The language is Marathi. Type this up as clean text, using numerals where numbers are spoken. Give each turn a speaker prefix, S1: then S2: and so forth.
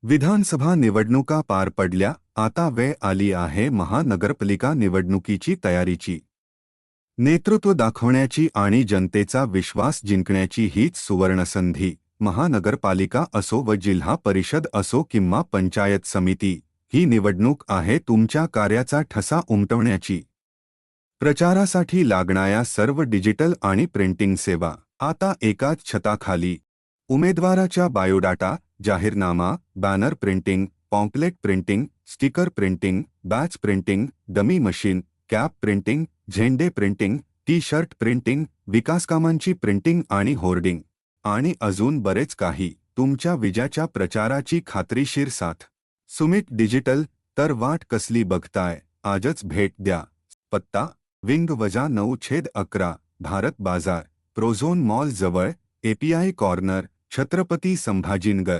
S1: विधानसभा निवडणुका पार पडल्या, आता वेळ आली आहे महानगरपालिका निवडणुकीची तयारीची. नेतृत्व दाखवण्याची आणि जनतेचा विश्वास जिंकण्याची हीच सुवर्णसंधी. महानगरपालिका असो व जिल्हा परिषद असो किंवा पंचायत समिती, ही निवडणूक आहे तुमच्या कार्याचा ठसा उमटवण्याची. प्रचारासाठी लागणाऱ्या सर्व डिजिटल आणि प्रिंटिंग सेवा आता एकाच छताखाली. उमेदवाराचा बायोडाटा, जाहीरनामा, banner printing, pamphlet printing, sticker printing, badge printing, dummy machine, cap printing, झेंडे प्रिंटिंग, टी शर्ट प्रिंटिंग, विकासकामांची प्रिंटिंग आणि होर्डिंग आणि अजून बरेच काही. तुमच्या विजयाच्या प्रचाराची खात्रीशीर साथ. सुमित डिजिटल. तर वाट कसली बघताय, आजच भेट द्या. पत्ता: विंग-9/11 भारत बाजार, प्रोझोन मॉल जवळ, एपीआय कॉर्नर, छत्रपती संभाजीनगर.